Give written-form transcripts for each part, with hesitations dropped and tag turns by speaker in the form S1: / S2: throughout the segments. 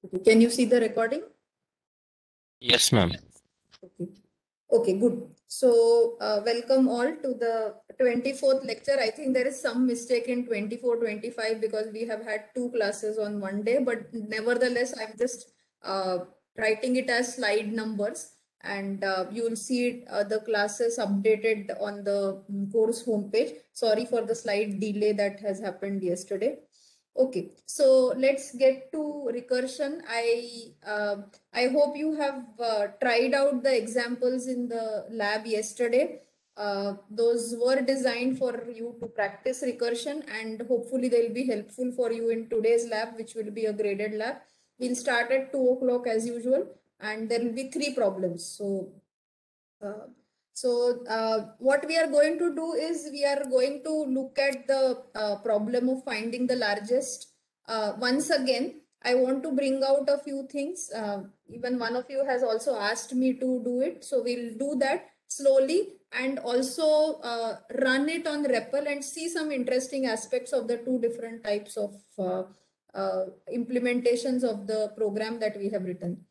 S1: Okay. Can you see the recording?
S2: Yes, ma'am.
S1: Okay. Okay, good. So, welcome all to the 24th lecture. I think there is some mistake in 24, 25 because we have had two classes on one day, but nevertheless, I'm just writing it as slide numbers, and you will see it, the classes updated on the course homepage. Sorry for the slight delay that has happened yesterday. Okay, so let's get to recursion. I hope you have tried out the examples in the lab yesterday. Those were designed for you to practice recursion, and hopefully they'll be helpful for you in today's lab, which will be a graded lab. We'll start at 2 o'clock as usual, and there will be 3 problems. What we are going to do is we are going to look at the problem of finding the largest. Once again, I want to bring out a few things. Even one of you has also asked me to do it. So we'll do that slowly and also run it on REPL and see some interesting aspects of the two different types of implementations of the program that we have written.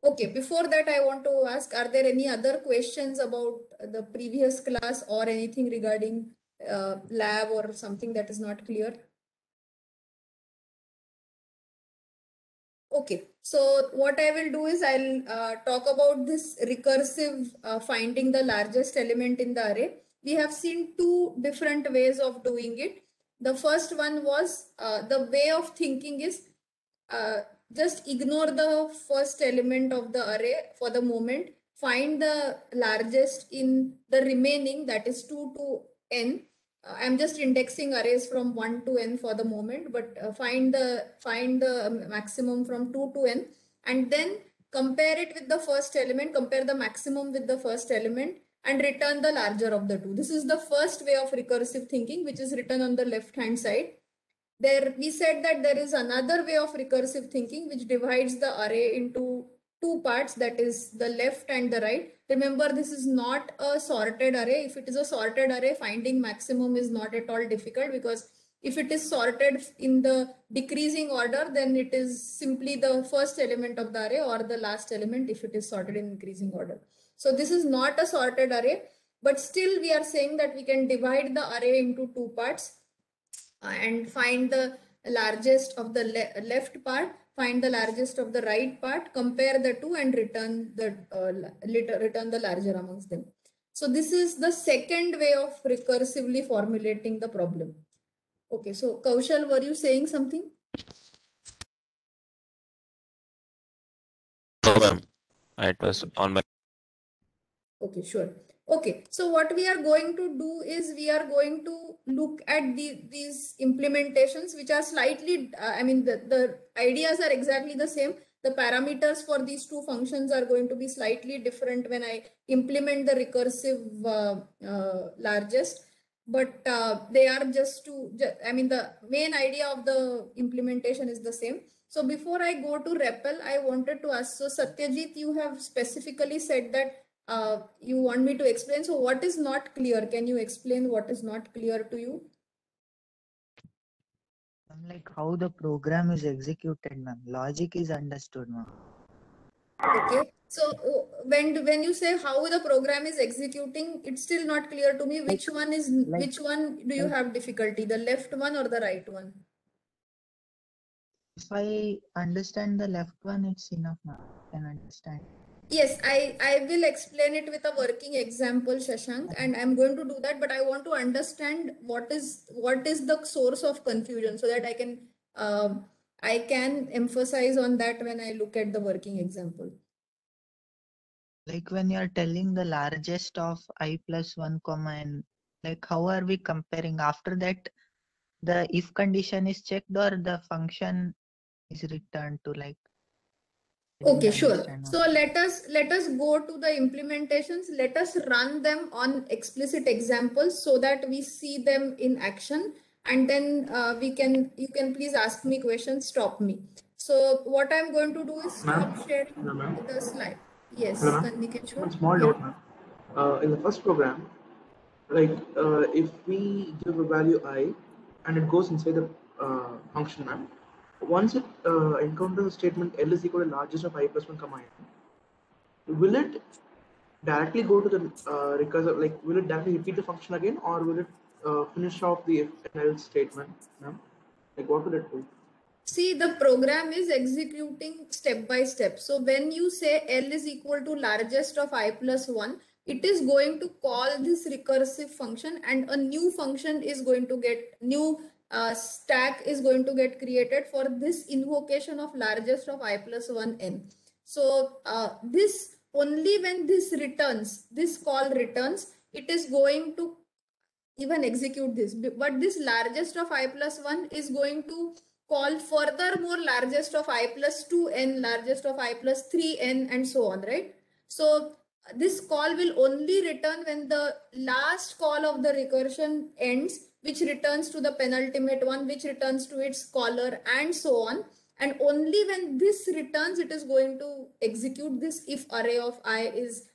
S1: Okay, before that, I want to ask, are there any other questions about the previous class or anything regarding lab or something that is not clear? Okay, so what I will do is I'll talk about this recursive finding the largest element in the array. We have seen two different ways of doing it. The first one was the way of thinking is just ignore the first element of the array for the moment. Find the largest in the remaining, that is 2 to n. I'm just indexing arrays from 1 to n for the moment, but find the maximum from 2 to n, and then compare it with the first element, compare the maximum with the first element, and return the larger of the two. This is the first way of recursive thinking, which is written on the left hand side. There we said that there is another way of recursive thinking which divides the array into two parts, that is the left and the right. Remember, this is not a sorted array. If it is a sorted array, finding maximum is not at all difficult, because if it is sorted in the decreasing order, then it is simply the first element of the array or the last element if it is sorted in increasing order. So this is not a sorted array, but still we are saying that we can divide the array into two parts and find the largest of the left part, find the largest of the right part, compare the two, and return the larger amongst them. So this is the second way of recursively formulating the problem. Okay, so Kaushal, were you saying something?
S2: No, ma'am. It was on my.
S1: Okay, sure. Okay, so what we are going to do is we are going to look at these implementations which are slightly, I mean, the ideas are exactly the same. The parameters for these two functions are going to be slightly different when I implement the recursive largest, but they are I mean, the main idea of the implementation is the same. So before I go to REPL, I wanted to ask, so Satyajit, you have specifically said that you want me to explain. So what is not clear? Can you explain what is not clear to you?
S3: Like how the program is executed, ma'am. Logic is understood, ma'am.
S1: Okay. So when you say how the program is executing, it's still not clear to me. Which one do you have difficulty? The left one or the right one?
S3: If I understand the left one, it's enough, ma'am. I can understand.
S1: Yes, I will explain it with a working example, Shashank, and I'm going to do that, but I want to understand what is the source of confusion so that I can emphasize on that when I look at the working example.
S3: Like when you're telling the largest of I plus 1 comma n, like how are we comparing? After that, the if condition is checked or the function is returned to, like.
S1: Okay, sure. So let us go to the implementations. Let us run them on explicit examples so that we see them in action, and then you can please ask me questions, stop me. So what I'm going to do is stop sharing the slide. Yes, Nikeshwar.
S4: One small note, ma'am. In the first program, like if we give a value I and it goes inside the function, ma'am, once it encounters the statement L is equal to largest of I plus 1 comma n, will it directly go to the recursive, like will it directly repeat the function again, or will it finish off the if and else statement? Like what will it do?
S1: See, the program is executing step by step. So when you say L is equal to largest of I plus 1, it is going to call this recursive function, and a new function is going to get, new stack is going to get created for this invocation of largest of I plus 1 n. So this, only when this returns, this call returns, it is going to even execute this. But this largest of I plus 1 is going to call furthermore largest of I plus 2n, largest of I plus 3n, and so on, right? So this call will only return when the last call of the recursion ends, which returns to the penultimate one, which returns to its caller, and so on. And only when this returns, it is going to execute this if array of I is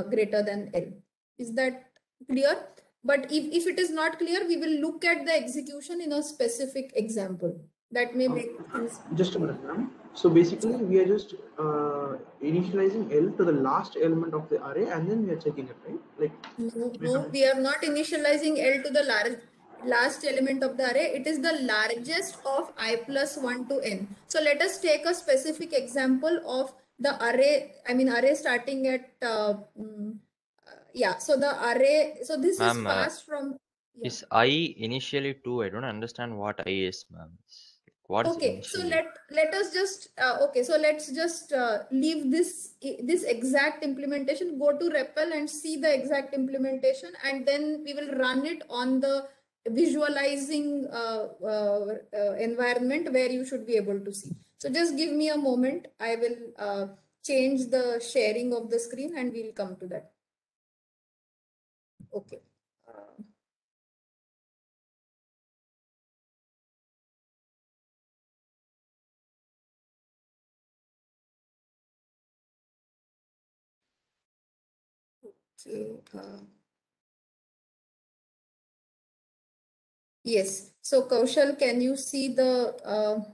S1: greater than L. Is that clear? But if it is not clear, we will look at the execution in a specific example. That may make things.
S4: Just a minute, ma'am. So basically, we are just initializing L to the last element of the array, and then we are checking it, right? Like
S1: No, we are not initializing L to the last element of the array. It is the largest of I plus 1 to n. So let us take a specific example of the array. I mean, array starting at yeah. So the array. So this is
S5: Ma'am,
S1: passed from. Yeah.
S5: is I initially 2? I don't understand what I is, ma'am. What is
S1: Okay, so
S5: initially?
S1: let us just okay, so let's just leave this exact implementation, go to REPL and see the exact implementation, and then we will run it on the visualizing environment where you should be able to see. So just give me a moment. I will change the sharing of the screen and we'll come to that. Okay. Yes. So Kaushal, can you see the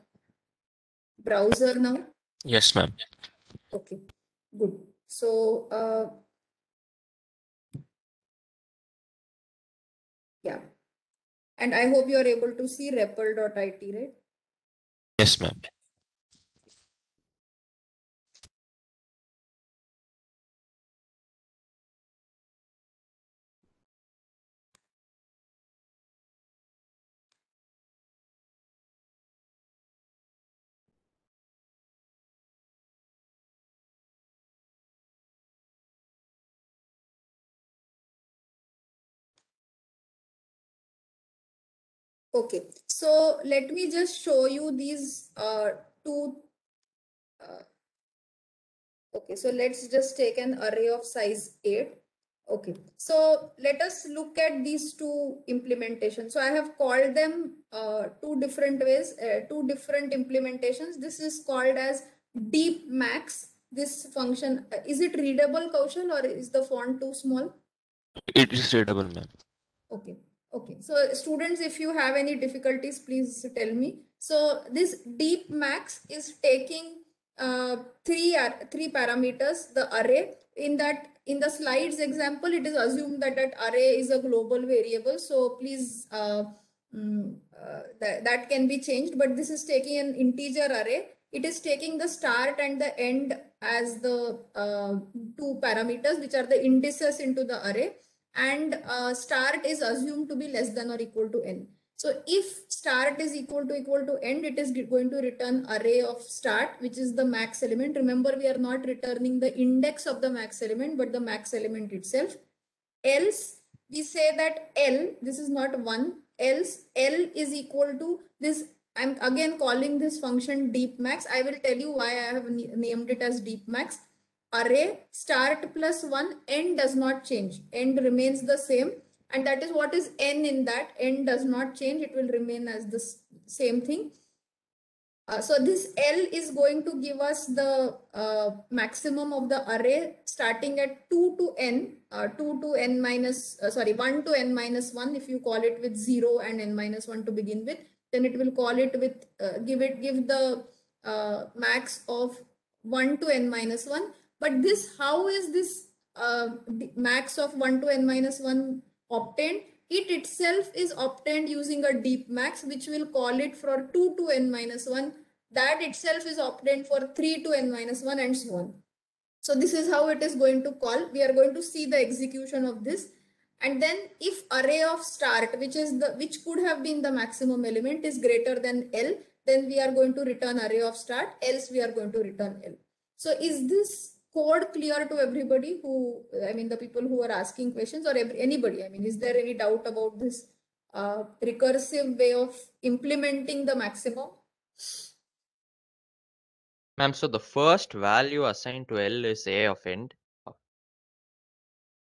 S1: browser now?
S2: Yes, ma'am.
S1: Okay, good. So yeah, and I hope you are able to see REPL.it, right?
S2: Yes, ma'am.
S1: Okay, so let me just show you these two. Okay, so let's just take an array of size 8. Okay, so let us look at these two implementations. So I have called them two different ways, two different implementations. This is called as deep max. This function, is it readable, Kaushal, or is the font too small?
S2: It is readable, ma'am.
S1: Okay. Okay. So students, if you have any difficulties, please tell me. So this deep max is taking three parameters, the array. In the slides example, it is assumed that array is a global variable. So please that can be changed, but this is taking an integer array. It is taking the start and the end as the two parameters, which are the indices into the array, and start is assumed to be less than or equal to n. So if start is equal to end, it is going to return array of start, which is the max element. Remember, we are not returning the index of the max element, but the max element itself. Else, we say that L, this is not 1, else L is equal to this. I'm again calling this function deep max. I will tell you why I have named it as deep max. Array start plus 1, end does not change. End remains the same. And that is what is n in that. N does not change. It will remain as the same thing. So this L is going to give us the maximum of the array starting at 2 to n, 2 to n minus, sorry, 1 to n minus 1 if you call it with 0 and n minus 1 to begin with. then it will call it with, give the max of 1 to n minus 1. But this, how is this max of 1 to n minus 1 obtained? It itself is obtained using a deep max, which will call it for 2 to n minus 1. That itself is obtained for 3 to n minus 1 and so on. So this is how it is going to call. We are going to see the execution of this. And then if array of start, which could have been the maximum element, is greater than L, then we are going to return array of start, else we are going to return L. So is this code clear to everybody who, I mean, the people who are asking questions, or anybody? I mean, is there any doubt about this recursive way of implementing the maximum?
S5: Ma'am, so the first value assigned to L is A of end.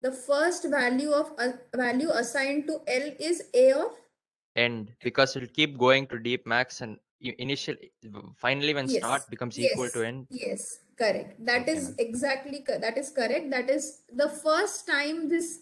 S1: The first value assigned to L is A of
S5: End, because it'll keep going to deep max, and finally when start becomes equal to end.
S1: Yes, correct. That
S5: Okay,
S1: is
S5: ma'am.
S1: exactly, that is correct. That is the first time this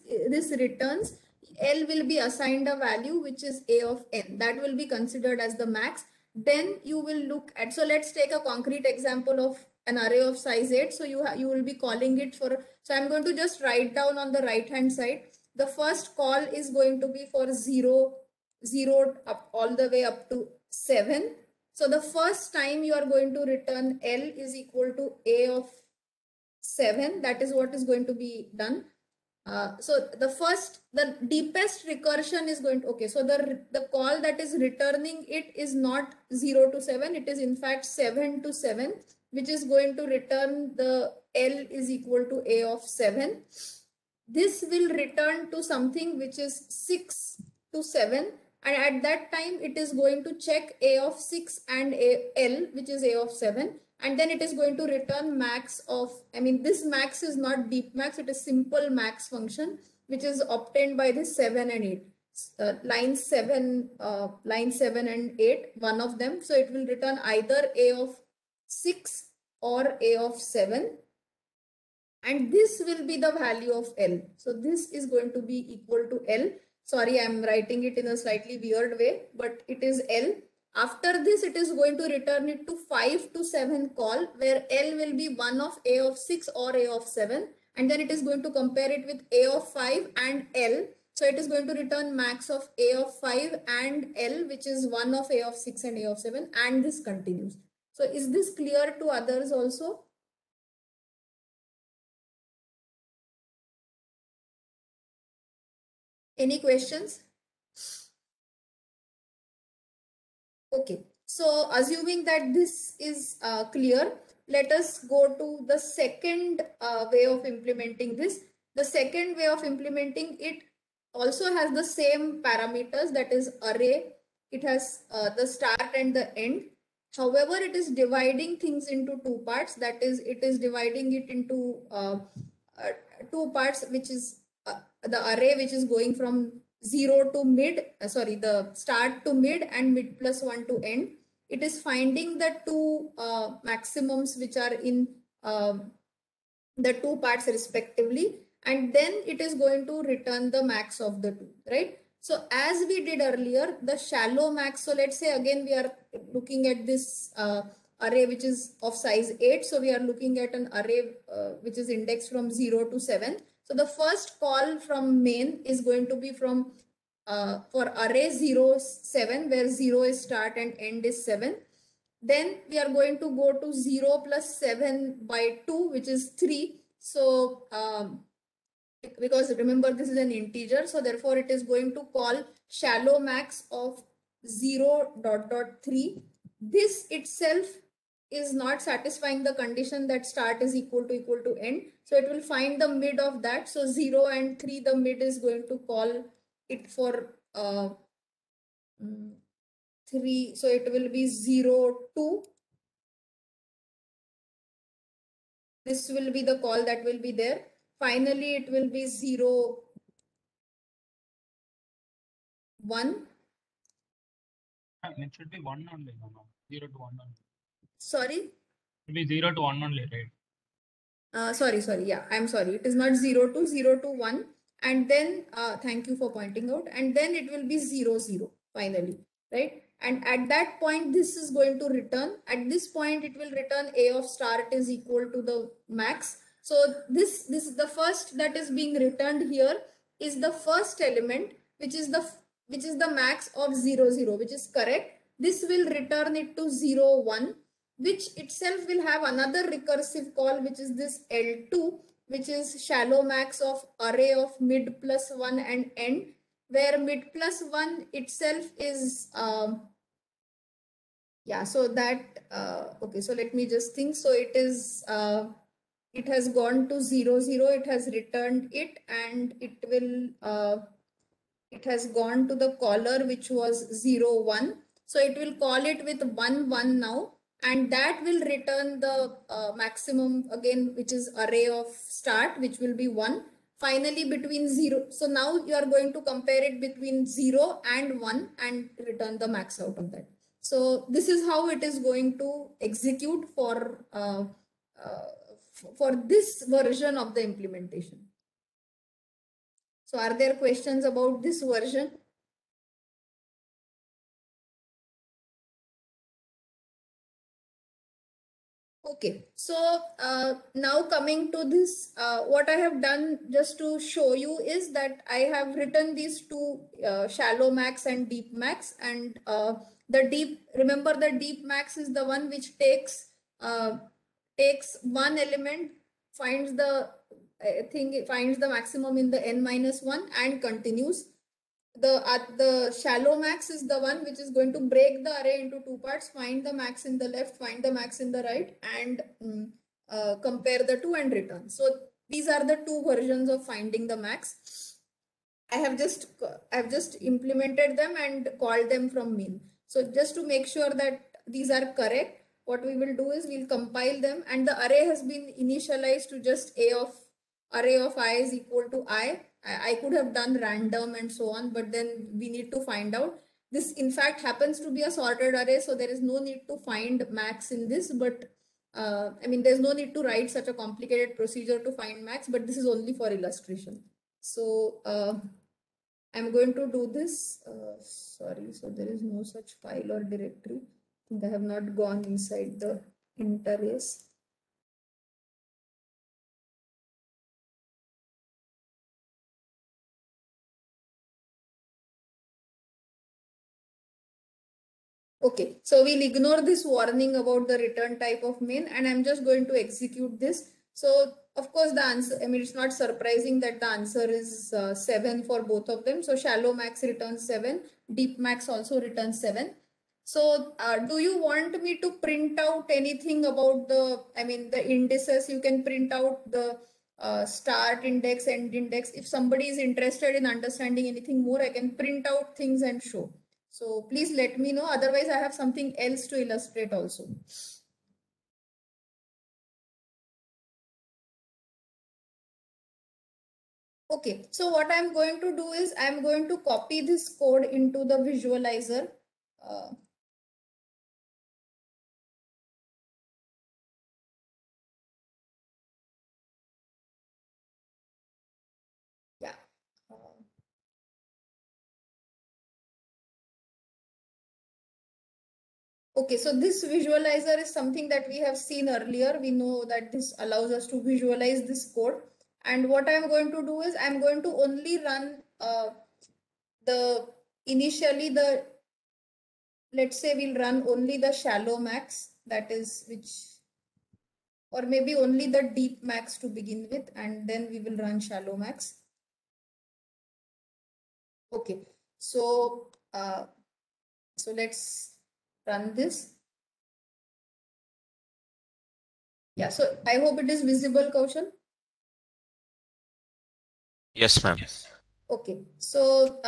S1: returns, L will be assigned a value which is A of n. That will be considered as the max. Then you will look at, so let's take a concrete example of an array of size 8. So you will be calling it for, so I'm going to just write down on the right hand side. The first call is going to be for 0 up all the way up to 7. So the first time you are going to return L is equal to A of 7. That is what is going to be done. So the deepest recursion is going to, okay, so the call that is returning it is not 0 to 7. It is in fact 7 to 7, which is going to return the L is equal to A of 7. This will return to something which is 6 to 7. And at that time, it is going to check A of 6 and L, which is A of 7. And then it is going to return max of, I mean, this max is not deep max, it is simple max function, which is obtained by this 7 and 8. Line 7 and 8, one of them. So it will return either A of 6 or A of 7. And this will be the value of L. So this is going to be equal to L. Sorry, I'm writing it in a slightly weird way, but it is L. After this, it is going to return it to 5 to 7 call, where L will be one of A of 6 or A of 7. And then it is going to compare it with A of 5 and L. So it is going to return max of A of 5 and L, which is one of A of 6 and A of 7. And this continues. So is this clear to others also? Any questions? Okay, so assuming that this is clear, let us go to the second way of implementing this. The second way of implementing it also has the same parameters, that is array. It has the start and the end. However, it is dividing things into two parts. That is, it is dividing it into two parts, which is the array which is going from 0 to mid, the start to mid and mid plus 1 to end. It is finding the two maximums which are in the two parts respectively, and then it is going to return the max of the two, right? So as we did earlier, the shallow max, so let's say again we are looking at this array which is of size 8. So we are looking at an array which is indexed from 0 to 7. So the first call from main is going to be from for array 0, 7, where 0 is start and end is 7. Then we are going to go to 0 plus 7 by 2, which is 3. So because remember this is an integer, so therefore it is going to call shallow max of 0.3. This itself is not satisfying the condition that start is equal to end. So it will find the mid of that. So 0 and 3, the mid is going to call it for 3. So it will be 0, 2. This will be the call that will be there. Finally, it will be 0, 1.
S6: It should be 1 only, no? 0 to 1 only.
S1: Sorry?
S6: It should be 0 to 1 only, right?
S1: Sorry. Yeah, I'm sorry. It is not 0 to 1. And then, thank you for pointing out. And then it will be 0, 0 finally, right? And at that point, this is going to return. At this point, it will return A of start is equal to the max. So this is the first that is being returned here is the first element, which is the max of 0, 0, which is correct. This will return it to 0, 1, which itself will have another recursive call, which is this L2, which is shallow max of array of mid plus 1 and end, where mid plus 1 itself is yeah, so that okay, so let me just think. So it is it has gone to 0, 0, it has returned it, and it will it has gone to the caller, which was 0, 1. So it will call it with 1, 1 now, and that will return the maximum again, which is array of start, which will be 1. Finally, between 0. So now you are going to compare it between 0 and 1 and return the max out of that. So this is how it is going to execute for this version of the implementation. So are there questions about this version? Okay, so now coming to this, what I have done just to show you is that I have written these two shallow max and deep max, and remember the deep max is the one which takes one element, finds the finds the maximum in the n-1 and continues. The shallow max is the one which is going to break the array into two parts, find the max in the left, find the max in the right, and compare the two and return. So these are the two versions of finding the max. I have just implemented them and called them from min. So just to make sure that these are correct, what we will do is we'll compile them, and the array has been initialized to just array of I is equal to I. I could have done random and so on, but then we need to find out. This in fact happens to be a sorted array, so there is no need to find max in this, but I mean, there's no need to write such a complicated procedure to find max, but this is only for illustration. So I'm going to do this. Sorry, so there is no such file or directory. I think I have not gone inside the interface. Okay, so we'll ignore this warning about the return type of main, and I'm just going to execute this. So of course the answer, I mean, it's not surprising that the answer is 7 for both of them. So shallow max returns 7, deep max also returns 7. So do you want me to print out anything about the indices? You can print out the start index, end index. If somebody is interested in understanding anything more, I can print out things and show. So please let me know. Otherwise, I have something else to illustrate also. Okay, so what I'm going to do is I'm going to copy this code into the visualizer. Yeah. Okay, so this visualizer is something that we have seen earlier. We know that this allows us to visualize this code. And what I'm going to do is I'm going to only run let's say we'll run only the shallow max, that is or maybe only the deep max to begin with, and then we will run shallow max. Okay, so let's run this. Yeah, so I hope it is visible, Kaushal.
S2: Yes, ma'am.
S1: Okay, so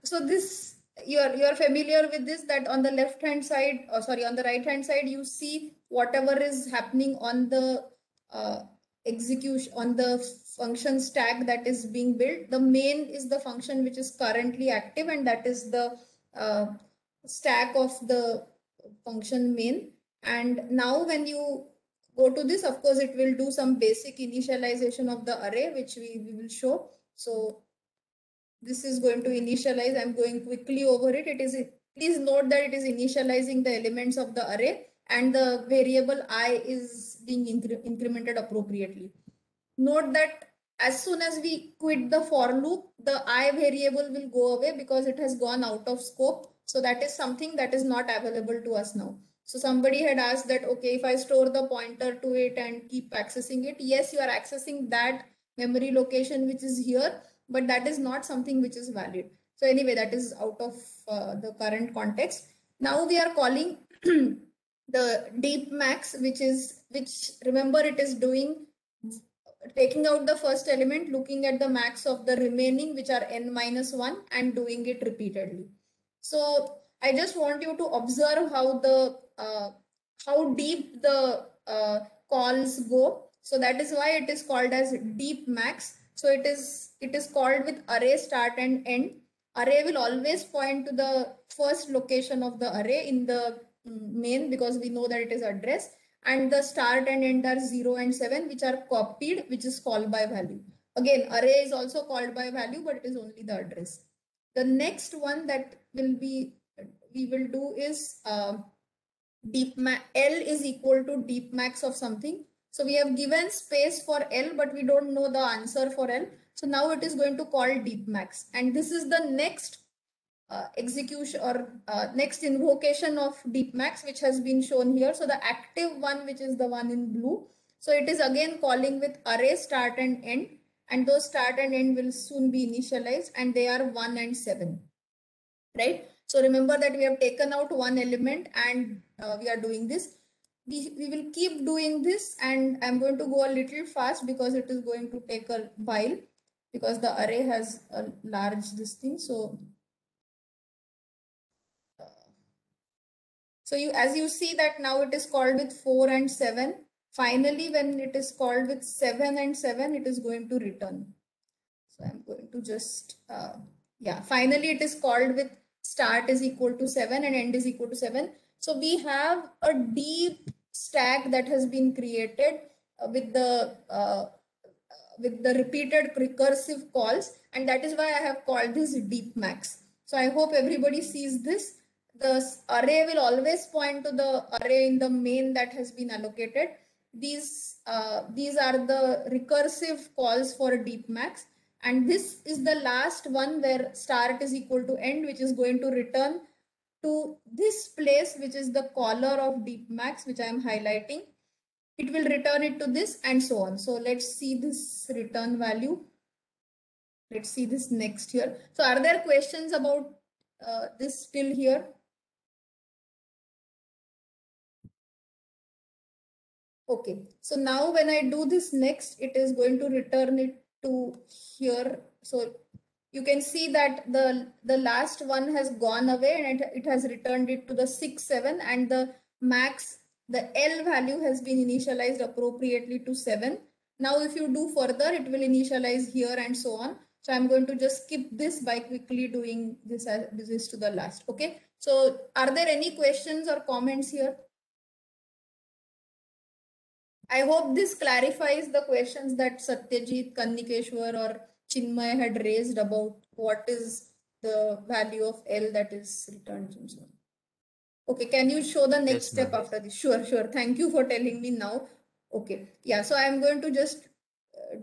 S1: so this you're familiar with this, that on the left hand side, or sorry, on the right hand side, you see whatever is happening on the execution on the function stack that is being built. The main is the function which is currently active, and that is the stack of the function main. And now when you go to this, of course, it will do some basic initialization of the array, which we will show. So this is going to initialize. I'm going quickly over it. It is Please note that it is initializing the elements of the array and the variable I is being incremented appropriately. Note that as soon as we quit the for loop, the I variable will go away because it has gone out of scope. So that is something that is not available to us now. So somebody had asked that, okay, if I store the pointer to it and keep accessing it, yes, you are accessing that memory location which is here, but that is not something which is valid. So anyway, that is out of the current context. Now we are calling the deep max, which remember it is doing, taking out the first element, looking at the max of the remaining, which are n minus 1, and doing it repeatedly. So I just want you to observe how deep the calls go. So that is why it is called as deep max. So it is called with array start and end. Array will always point to the first location of the array in the main, because we know that it is address, and the start and end are 0 and 7, which are copied, which is called by value. Again, array is also called by value, but it is only the address. The next one that we will do is deep max. L is equal to deep max of something. So we have given space for L, but we don't know the answer for L. So now it is going to call deep max, and this is the next execution or next invocation of deep max, which has been shown here. So the active one, which is the one in blue, so it is again calling with array start and end, and those start and end will soon be initialized, and they are 1 and 7, right? So remember that we have taken out one element, and we are doing this. We will keep doing this, and I'm going to go a little fast because it is going to take a while, because the array has a large this thing. So as you see that now it is called with 4 and 7. Finally, when it is called with 7 and 7, it is going to return. So I'm going to just, finally it is called with start is equal to 7 and end is equal to 7. So we have a deep stack that has been created with the repeated recursive calls, and that is why I have called this deep max. So I hope everybody sees this. The array will always point to the array in the main that has been allocated. These are the recursive calls for deep max, and this is the last one where start is equal to end, which is going to return to this place, which is the caller of deep max, which I am highlighting. It will return it to this, and so on. So let's see this return value. Let's see this next here. So are there questions about this till here? Okay, so now when I do this next, it is going to return it to here. So you can see that the last one has gone away, and it has returned it to the 6, 7, and the max, the L value has been initialized appropriately to 7. Now, if you do further, it will initialize here and so on. So I'm going to just skip this by quickly doing this as this is to the last. Okay, so are there any questions or comments here? I hope this clarifies the questions that Satyajit, Kannikeshwar, or Chinmay had raised about what is the value of L that is returned and so on. Okay, can you show the next step after this? Sure. Thank you for telling me now. Okay, yeah, so I'm going to just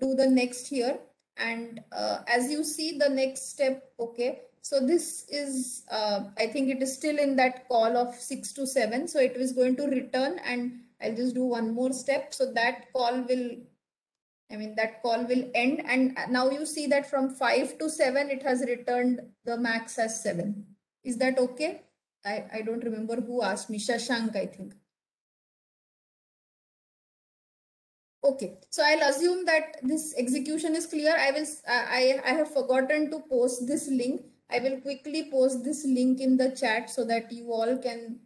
S1: do the next here. And as you see the next step, okay, so this is, I think it is still in that call of 6 to 7. So it is going to return, and I'll just do one more step. So that call will, that call will end. And now you see that from 5 to 7, it has returned the max as 7. Is that okay? I don't remember who asked me. Shashank, I think. Okay, so I'll assume that this execution is clear. I have forgotten to post this link. I will quickly post this link in the chat so that you all can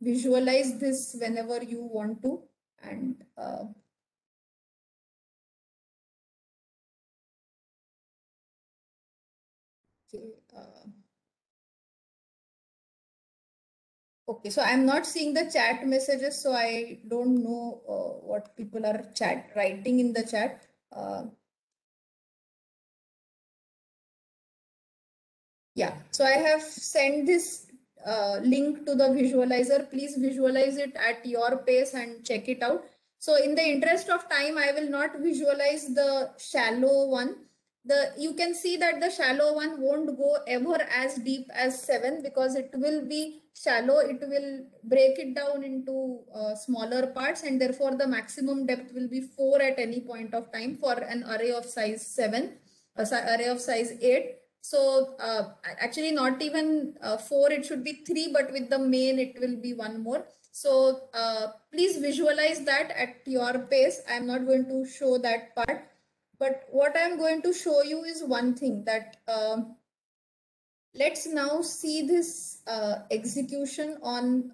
S1: visualize this whenever you want to. And okay, so I'm not seeing the chat messages, so I don't know what people are writing in the chat. Yeah, so I have sent this link to the visualizer. Please visualize it at your pace and check it out. So in the interest of time, I will not visualize the shallow one. You can see that the shallow one won't go ever as deep as 7 because it will be shallow. It will break it down into smaller parts, and therefore the maximum depth will be 4 at any point of time for an array of size 7, array of size 8. So actually not even 4, it should be 3, but with the main it will be one more. So please visualize that at your pace. I'm not going to show that part, but what I'm going to show you is one thing that let's now see this execution on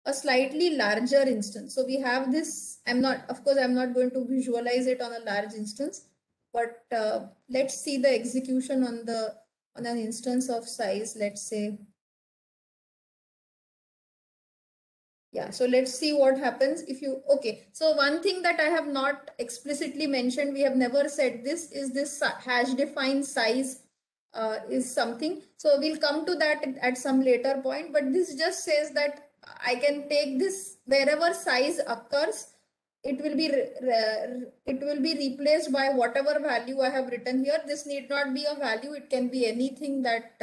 S1: a slightly larger instance. So we have this, of course, I'm not going to visualize it on a large instance, but let's see the execution on an instance of size, let's say. Yeah, so let's see what happens if you, okay. So one thing that I have not explicitly mentioned, we have never said this, is this hash defined size is something. So we'll come to that at some later point, but this just says that I can take this wherever size occurs, it will be replaced by whatever value I have written here. This need not be a value, it can be anything that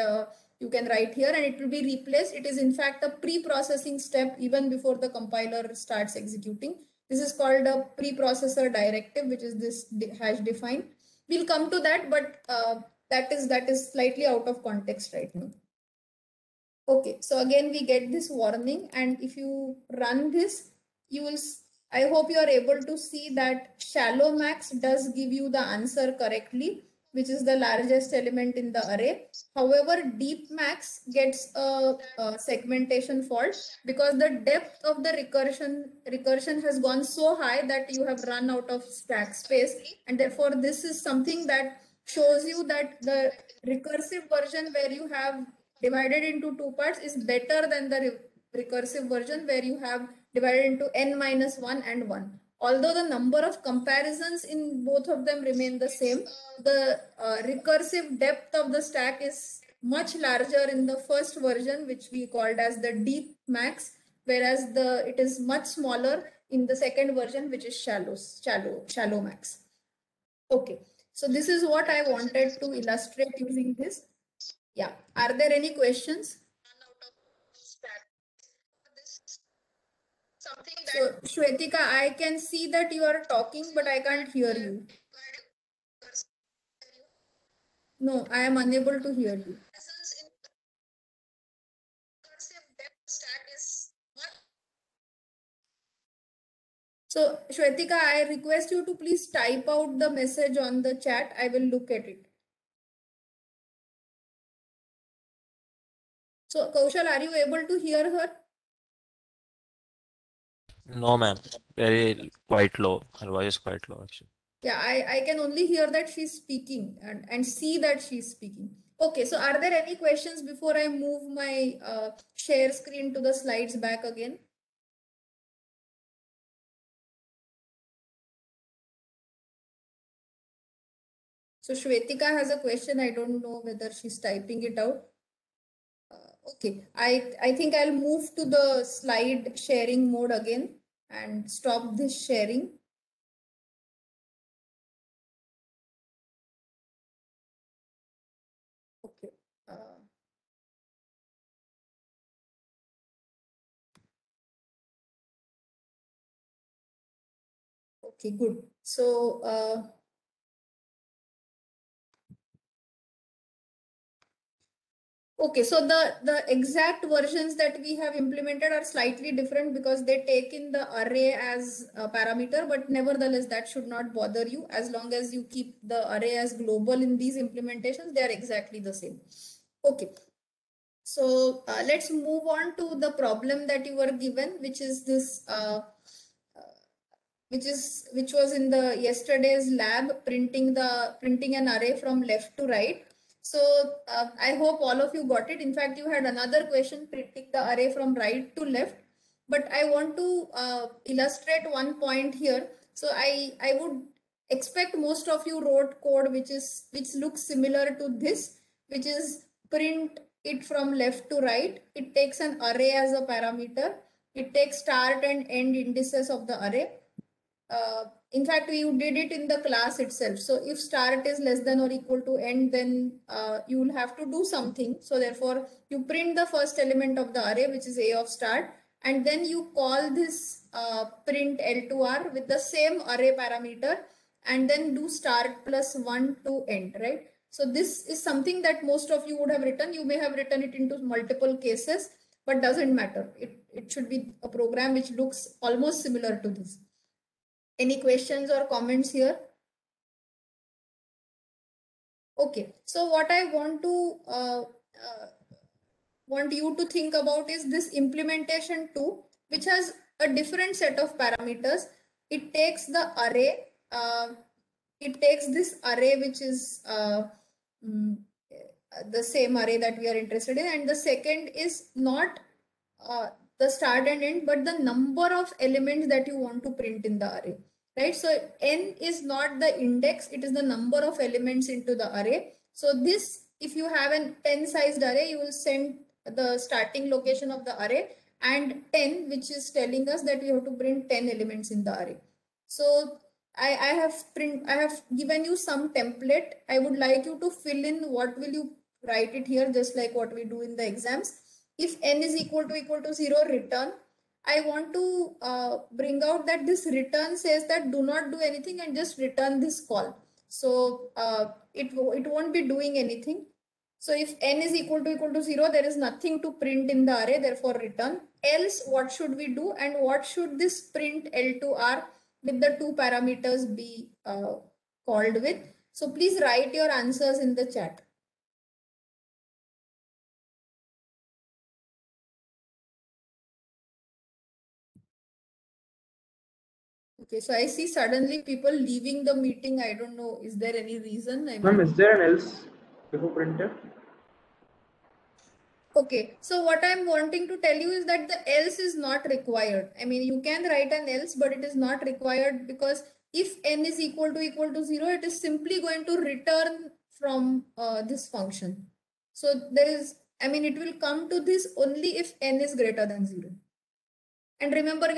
S1: you can write here, and it will be replaced. It is in fact a pre-processing step even before the compiler starts executing. This is called a preprocessor directive, which is this hash define. We'll come to that, but that is slightly out of context right now. Okay, so again we get this warning, and if you run this, you will, I hope you are able to see that shallow max does give you the answer correctly, which is the largest element in the array. However, deep max gets a segmentation fault because the depth of the recursion has gone so high that you have run out of stack space, and therefore this is something that shows you that the recursive version where you have divided into 2 parts is better than the recursive version where you have divided into n-1 and 1. Although the number of comparisons in both of them remain the same, the recursive depth of the stack is much larger in the first version, which we called as the deep max, whereas it is much smaller in the second version, which is shallow max. Okay, so this is what I wanted to illustrate using this. Yeah, are there any questions? So Shwetika, I can see that you are talking, but I can't hear you. No, I am unable to hear you. So Shwetika, I request you to please type out the message on the chat. I will look at it. So Kaushal, are you able to hear her?
S2: No, ma'am. Very quite low. Her voice is quite low, actually.
S1: Yeah, I can only hear that she's speaking and see that she's speaking. Okay, so are there any questions before I move my share screen to the slides back again? So Shwetika has a question. I don't know whether she's typing it out. Okay, I think I'll move to the slide sharing mode again and stop this sharing. Okay. Okay, good. So okay, so the exact versions that we have implemented are slightly different because they take in the array as a parameter, but nevertheless that should not bother you. As long as you keep the array as global in these implementations, they are exactly the same. Okay, so let's move on to the problem that you were given, which is this which was in the yesterday's lab, printing an array from left to right. So I hope all of you got it. In fact, you had another question, printing the array from right to left. But I want to illustrate one point here. So I would expect most of you wrote code which looks similar to this, which is print it from left to right. It takes an array as a parameter. It takes start and end indices of the array. In fact, we did it in the class itself. So if start is less than or equal to end, then you will have to do something. So therefore, you print the first element of the array, which is a of start, and then you call this print L2R with the same array parameter, and then do start plus 1 to end, right? So this is something that most of you would have written. You may have written it into multiple cases, but doesn't matter. It should be a program which looks almost similar to this. Any questions or comments here? Okay, so what I want you to think about is this implementation 2, which has a different set of parameters. It takes the array, it takes this array, which is the same array that we are interested in, and the second is not the start and end, but the number of elements that you want to print in the array, right? So n is not the index, it is the number of elements into the array. So this, if you have an 10 sized array, you will send the starting location of the array and 10, which is telling us that we have to print 10 elements in the array. So I have given you some template. I would like you to fill in what will you write it here, just like what we do in the exams. If n is equal to 0, return. I want to bring out that this return says that do not do anything and just return this call. So it won't be doing anything. So if n is equal to 0, there is nothing to print in the array, therefore return. Else, what should we do, and what should this print L2R with the 2 parameters be called with? So please write your answers in the chat. Okay, so I see suddenly people leaving the meeting. I don't know, is there any reason?
S4: Ma'am, is there an else before printf?
S1: Okay, so what I'm wanting to tell you is that the else is not required. I mean, you can write an else, but it is not required, because if n is equal to 0, it is simply going to return from this function. So there is, I mean, it will come to this only if n is greater than 0. And remember,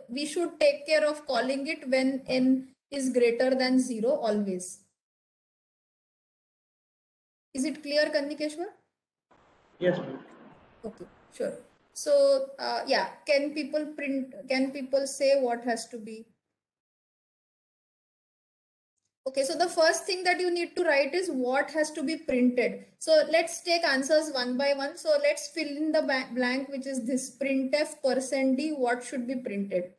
S1: we should take care of calling it when n is greater than 0 always. Is it clear, Kannikeshwar?
S4: Yes, ma'am.
S1: Okay, sure. So yeah, can people say what has to be? Okay, so the first thing that you need to write is what has to be printed. So let's take answers one by one. So let's fill in the blank, which is this printf %d, what should be printed?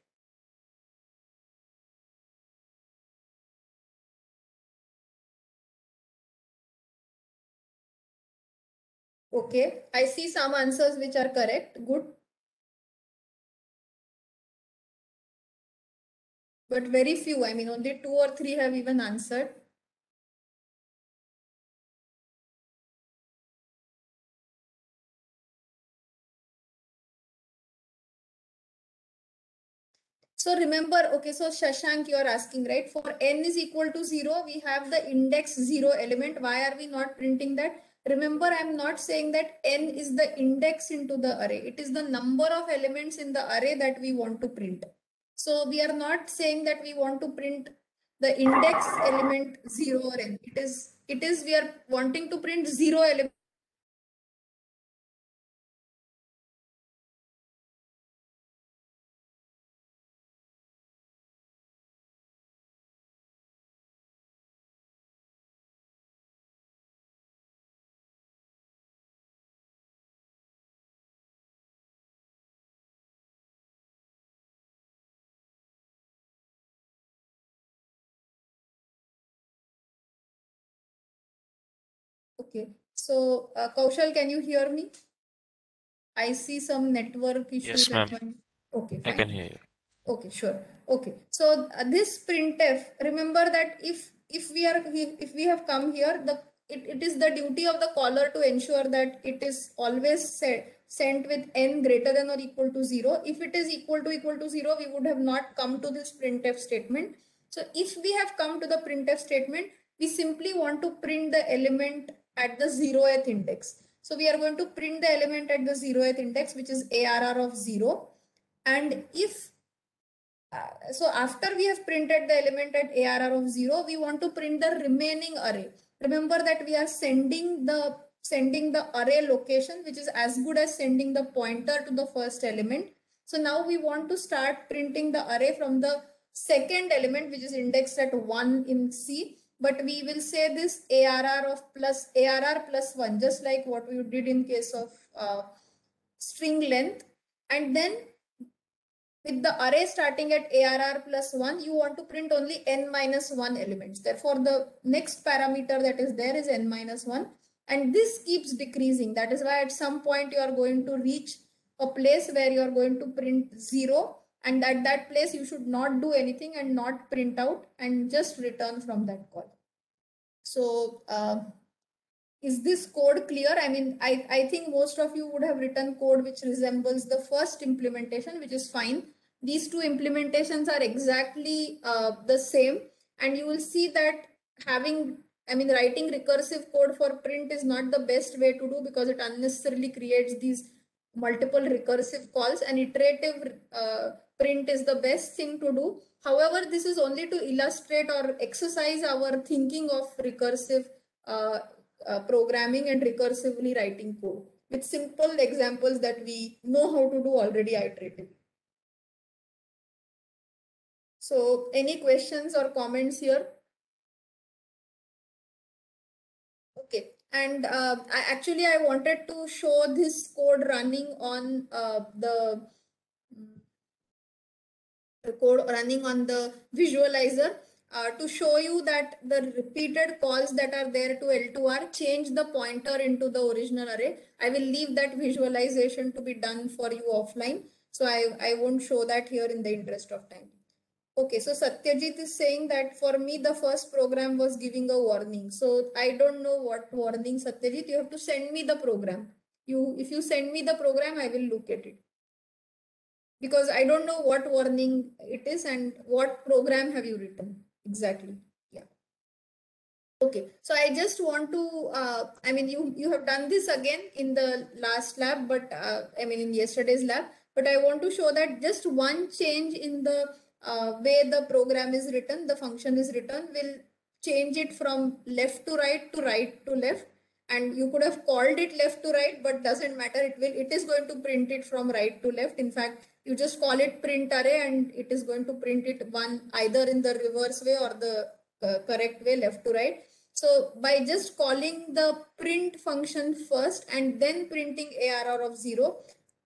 S1: Okay, I see some answers which are correct. Good. But very few, I mean, only 2 or 3 have even answered. So remember, okay, so Shashank, you are asking, right? For n is equal to 0, we have the index 0 element. Why are we not printing that? Remember, I'm not saying that n is the index into the array. It is the number of elements in the array that we want to print. So we are not saying that we want to print the index element 0 or n. It is we are wanting to print 0 element. Okay, so Kaushal, can you hear me? I see some network issues.
S2: Yes, ma'am.
S1: Okay, fine.
S2: I can hear you.
S1: Okay, sure. Okay, so this printf, remember that if we have come here, it is the duty of the caller to ensure that it is always sent with n greater than or equal to 0. If it is equal to 0, we would have not come to this printf statement. So if we have come to the printf statement, we simply want to print the element at the 0th index. So we are going to print the element at the 0th index, which is ARR of 0. And if so after we have printed the element at ARR of 0, we want to print the remaining array. Remember that we are sending the array location, which is as good as sending the pointer to the first element. So now we want to start printing the array from the second element, which is indexed at 1 in C. But we will say this ARR plus 1, just like what we did in case of string length. And then with the array starting at ARR plus 1, you want to print only n minus 1 elements. Therefore, the next parameter that is there is n minus 1. And this keeps decreasing. That is why at some point you are going to reach a place where you are going to print 0. And at that place, you should not do anything and not print out and just return from that call. So is this code clear? I mean, I think most of you would have written code which resembles the first implementation, which is fine. These two implementations are exactly the same. And you will see that writing recursive code for print is not the best way to do, because it unnecessarily creates these multiple recursive calls, and iterative print is the best thing to do. However, this is only to illustrate or exercise our thinking of recursive programming and recursively writing code with simple examples that we know how to do already iteratively. So any questions or comments here? Okay, and I wanted to show this code running on the visualizer to show you that the repeated calls that are there to L2R change the pointer into the original array. I will leave that visualization to be done for you offline. So I won't show that here in the interest of time. Okay, so Satyajit is saying that for me, the first program was giving a warning. So I don't know what warning, Satyajit. You have to send me the program. If you send me the program, I will look at it, because I don't know what warning it is and what program have you written exactly. Yeah. Okay, so I just want to, you have done this again in the last lab, but in yesterday's lab, but I want to show that just one change in the way the program is written, the function is written, will change it from left to right to left. And you could have called it left to right, but doesn't matter. It is going to print it from right to left. In fact, you just call it print array and it is going to print it either in the reverse way or the correct way, left to right. So by just calling the print function first and then printing ARR of 0,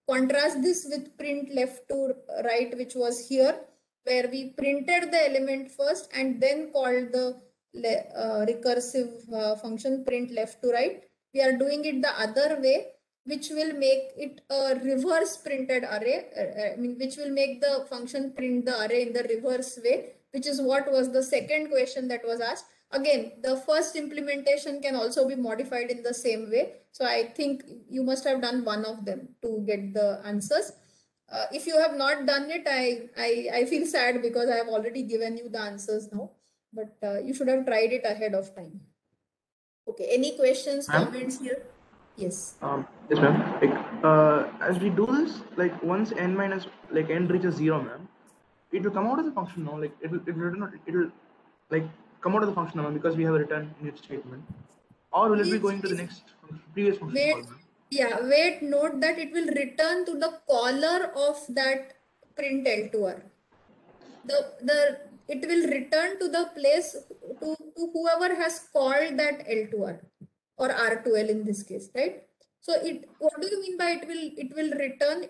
S1: contrast this with print left to right, which was here, where we printed the element first and then called the recursive function print left to right. We are doing it the other way, which will make it a reverse printed array, which will make the function print the array in the reverse way, which is what was the second question that was asked. Again, the first implementation can also be modified in the same way. So I think you must have done one of them to get the answers. If you have not done it, I feel sad because I have already given you the answers now, but you should have tried it ahead of time. Okay, any questions, comments here? Yes.
S4: Yes, ma'am. As we do this, once n reaches 0, ma'am, it will come out of the function now. It will come out of the function now because we have a return init statement. Or will it be going to the next previous function call, ma'am?
S1: Yeah, note that it will return to the caller of that print L2R. It will return to the place to whoever has called that L2R or R2L in this case, right? So what do you mean by it will return?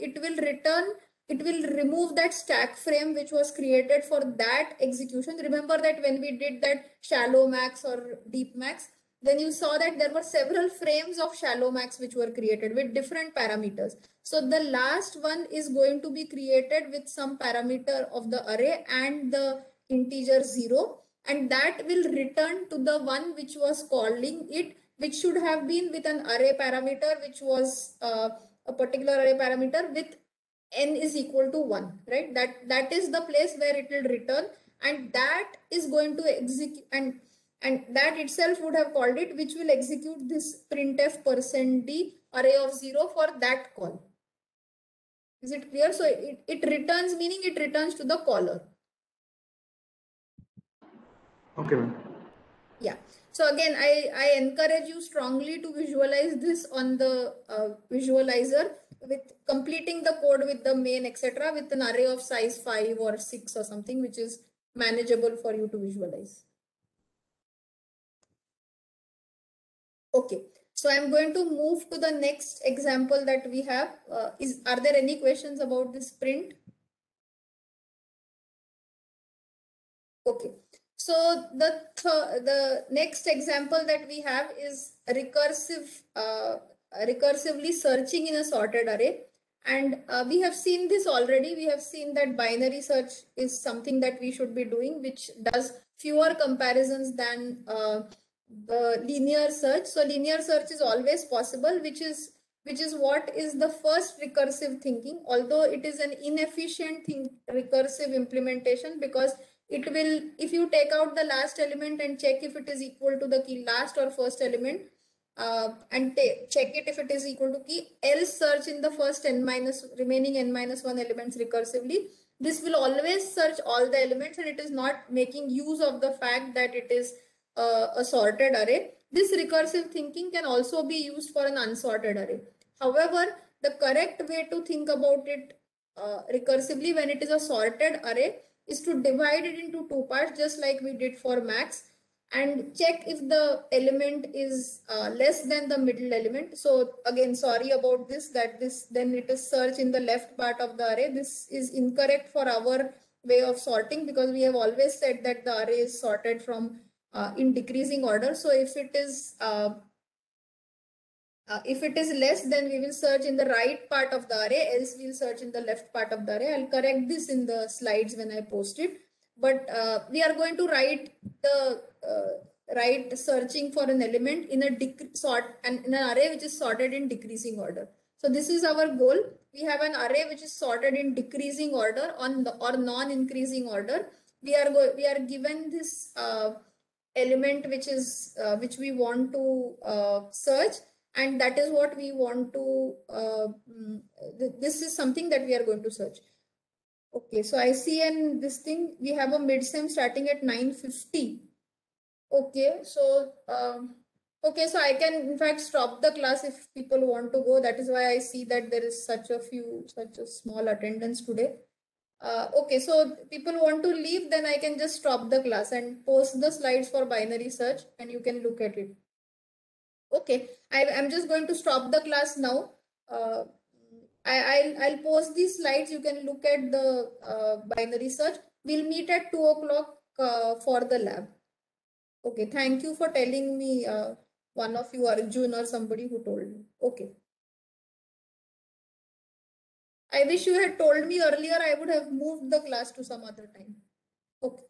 S1: It will remove that stack frame which was created for that execution. Remember that when we did that shallow max or deep max, then you saw that there were several frames of shallow max which were created with different parameters. So the last one is going to be created with some parameter of the array and the integer 0, and that will return to the one which was calling it, which should have been with an array parameter, which was a particular array parameter with n is equal to 1, right? That is the place where it will return, and that is going to execute, and that itself would have called it, which will execute this printf %d array of 0 for that call. Is it clear? So it returns, meaning it returns to the caller.
S4: Okay, ma'am.
S1: Yeah. So again, I encourage you strongly to visualize this on the visualizer with completing the code with the main, etc., with an array of size 5 or 6 or something, which is manageable for you to visualize. Okay. So I'm going to move to the next example that we have. Are there any questions about this print? Okay. So the next example that we have is recursively searching in a sorted array. And we have seen this already. We have seen that binary search is something that we should be doing, which does fewer comparisons than the linear search. So linear search is always possible, which is what is the first recursive thinking, although it is an inefficient recursive implementation, because it will, if you take out the last element and check if it is equal to the key last or first element, and check it if it is equal to key, else search in the first remaining n-1 elements recursively. This will always search all the elements, and it is not making use of the fact that it is a sorted array. This recursive thinking can also be used for an unsorted array. However, the correct way to think about it recursively when it is a sorted array is to divide it into two parts, just like we did for max, and check if the element is less than the middle element. So again, sorry about this, that then it is search in the left part of the array. This is incorrect for our way of sorting, because we have always said that the array is sorted from in decreasing order. So if it is less, then we will search in the right part of the array, else we'll search in the left part of the array. I'll correct this in the slides when I post it. But we are going to write the searching for an element in an array which is sorted in decreasing order. So this is our goal. We have an array which is sorted in decreasing order or non-increasing order. We are given this element which we want to search, and that is what we want to this is something that we are going to search. Okay, so I see in this thing we have a midsem starting at 9:50. Okay, so okay, so I can in fact stop the class if people want to go. That is why I see that there is such a small attendance today. Okay, so people want to leave, then I can just stop the class and post the slides for binary search, and you can look at it. Okay, I'm just going to stop the class now. I'll post these slides. You can look at the binary search. We'll meet at 2 o'clock for the lab. Okay, thank you for telling me, one of you, Arjun or somebody who told me. Okay. I wish you had told me earlier. I would have moved the class to some other time. Okay.